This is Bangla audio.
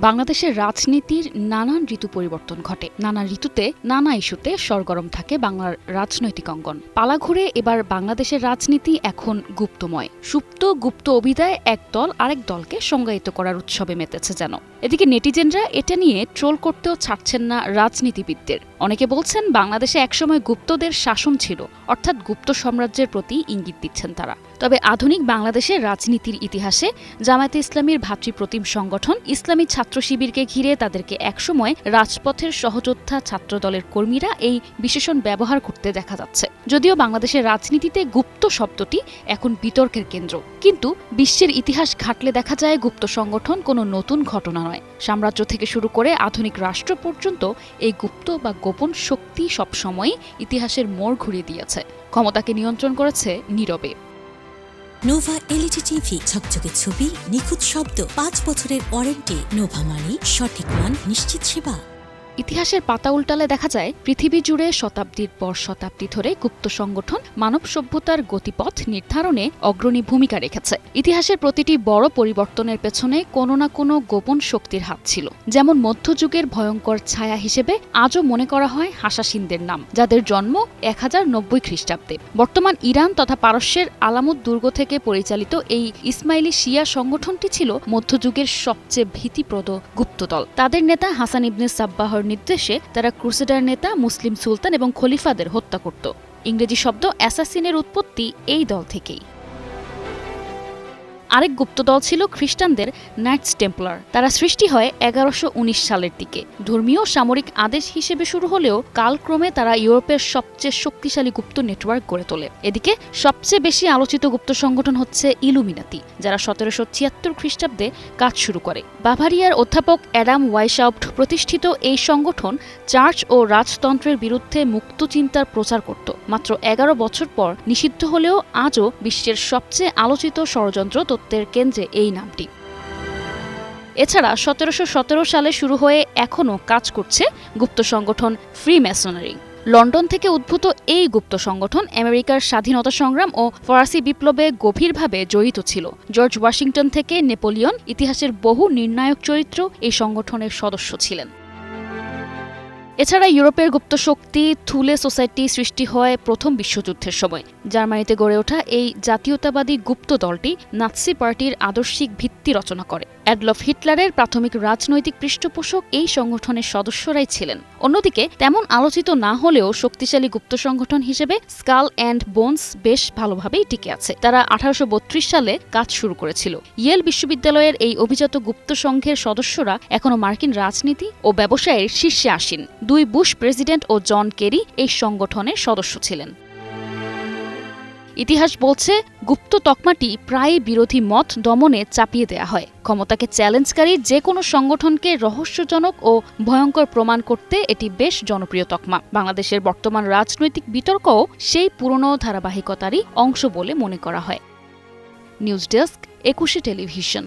বাংলাদেশের রাজনীতির নানান ঋতু পরিবর্তন ঘটে। নানা ঋতুতে নানা ইস্যুতে সরগরম থাকে বাংলার রাজনৈতিক অঙ্গন। পালা ঘুরে এবার বাংলাদেশের রাজনীতি এখন গুপ্তময়। সুপ্ত গুপ্ত অভিধায় এক দল আরেক দলকে সংজ্ঞায়িত করার উৎসবে মেতেছে যেন। এদিকে নেটিজেনরা এটা নিয়ে ট্রোল করতেও ছাড়ছেন না রাজনীতিবিদদের। অনেকে বলছেন বাংলাদেশে একসময় গুপ্তদের শাসন ছিল, অর্থাৎ গুপ্ত সাম্রাজ্যের প্রতি ইঙ্গিত দিচ্ছেন তারা। তবে আধুনিক বাংলাদেশের রাজনীতির ইতিহাসে জামায়াতে ইসলামীর ভাতৃপ্রতিম সংগঠন ইসলামী ছাত্র শিবিরকে ঘিরে তাদেরকে একসময় রাজপথের সহযোদ্ধা ছাত্রদলের কর্মীরা এই বিশেষণ ব্যবহার করতে দেখা যাচ্ছে। যদিও বাংলাদেশের রাজনীতিতে গুপ্ত শব্দটি এখন বিতর্কের কেন্দ্র, কিন্তু বিশ্বের ইতিহাস ঘাটলে দেখা যায় গুপ্ত সংগঠন কোনো নতুন ঘটনা নয়। সাম্রাজ্য থেকে শুরু করে আধুনিক রাষ্ট্র পর্যন্ত এই গুপ্ত বা গোপন শক্তি সবসময়ই ইতিহাসের মোড় ঘুরিয়ে দিয়েছে, ক্ষমতাকে নিয়ন্ত্রণ করেছে নীরবে। নোভা এলইডি টিভি, ঝকঝকে ছবি, নিখুঁত শব্দ, ৫ বছরের ওয়ারেন্টি। নোভা মানে সঠিক মান, নিশ্চিত সেবা। ইতিহাসের পাতা উল্টালে দেখা যায় পৃথিবী জুড়ে শতাব্দীর পর শতাব্দী ধরে গুপ্ত সংগঠন মানব সভ্যতার গতিপথ নির্ধারণে অগ্রণী ভূমিকা রেখেছে। ইতিহাসের প্রতিটি বড় পরিবর্তনের পেছনে কোনো না কোনো গোপন শক্তির হাত ছিল। যেমন মধ্যযুগের ভয়ঙ্কর ছায়া হিসেবে আজও মনে করা হয় হাসাসিনদের নাম, যাদের জন্ম 1090 খ্রিস্টাব্দে। বর্তমান ইরান তথা পারস্যের আলামুদ দুর্গ থেকে পরিচালিত এই ইসমাইলি শিয়া সংগঠনটি ছিল মধ্যযুগের সবচেয়ে ভীতিপ্রদ গুপ্তদল। তাদের নেতা হাসান ইবনে সাব্বাহর নির্দেশে তারা ক্রুসেডার নেতা মুসলিম সুলতান এবং খলিফাদের হত্যা করত। ইংরেজি শব্দ অ্যাসাসিনের উৎপত্তি এই দল থেকেই। আরেক গুপ্তদল ছিল খ্রিস্টানদের নাইটস টেম্পলার। তারা সৃষ্টি হয় 1119 সালের দিকে। ধর্মীয় সামরিক আদেশ হিসেবে শুরু হলেও কালক্রমে তারা ইউরোপের সবচেয়ে শক্তিশালী গুপ্ত নেটওয়ার্ক গড়ে তোলে। এদিকে সবচেয়ে বেশি আলোচিত গুপ্ত সংগঠন হচ্ছে ইলুমিনাতি, যারা 1776 খ্রিস্টাব্দে কাজ শুরু করে। বাভারিয়ার অধ্যাপক অ্যাডাম ওয়াইশাউপ্ট প্রতিষ্ঠিত এই সংগঠন চার্চ ও রাজতন্ত্রের বিরুদ্ধে মুক্ত চিন্তার প্রচার করত। মাত্র 11 বছর পর নিষিদ্ধ হলেও আজও বিশ্বের সবচেয়ে আলোচিত ষড়যন্ত্র তত্ত্বের কেন্দ্রে এই নামটি। এছাড়া 1717 সালে শুরু হয়ে এখনও কাজ করছে গুপ্ত সংগঠন ফ্রিমেসনারি। লন্ডন থেকে উদ্ভূত এই গুপ্ত সংগঠন আমেরিকার স্বাধীনতা সংগ্রাম ও ফরাসি বিপ্লবে গভীরভাবে জড়িত ছিল। জর্জ ওয়াশিংটন থেকে নেপোলিয়ন, ইতিহাসের বহু নির্ণায়ক চরিত্র এই সংগঠনের সদস্য ছিলেন। এছাড়া ইউরোপের গুপ্ত শক্তি থুলে সোসাইটি সৃষ্টি হয় প্রথম বিশ্বযুদ্ধের সময়। জার্মানিতে গড়ে ওঠা এই জাতীয়তাবাদী গুপ্ত দলটি নাৎসি পার্টির আদর্শিক ভিত্তি রচনা করে। অ্যাডলফ হিটলারের প্রাথমিক রাজনৈতিক পৃষ্ঠপোষক এই সংগঠনের সদস্যরাই ছিলেন। অন্যদিকে তেমন আলোচিত না হলেও শক্তিশালী গুপ্ত সংগঠন হিসেবে স্কাল অ্যান্ড বোনস বেশ ভালোভাবেই টিকে আছে। তারা 1832 সালে কাজ শুরু করেছিল। ইয়েল বিশ্ববিদ্যালয়ের এই অভিজাত গুপ্ত সংঘের সদস্যরা এখনও মার্কিন রাজনীতি ও ব্যবসায়ের শীর্ষে আসীন। 2 বুশ প্রেসিডেন্ট ও জন কেরি এই সংগঠনের সদস্য ছিলেন। ইতিহাস বলছে গুপ্ত তকমাটি প্রায় বিরোধী মত দমনে চাপিয়ে দেয়া হয়। ক্ষমতাকে চ্যালেঞ্জকারী যে কোনো সংগঠনকে রহস্যজনক ও ভয়ঙ্কর প্রমাণ করতে এটি বেশ জনপ্রিয় তকমা। বাংলাদেশের বর্তমান রাজনৈতিক বিতর্কও সেই পুরনো ধারাবাহিকতারই অংশ বলে মনে করা হয়। News desk, 21 television.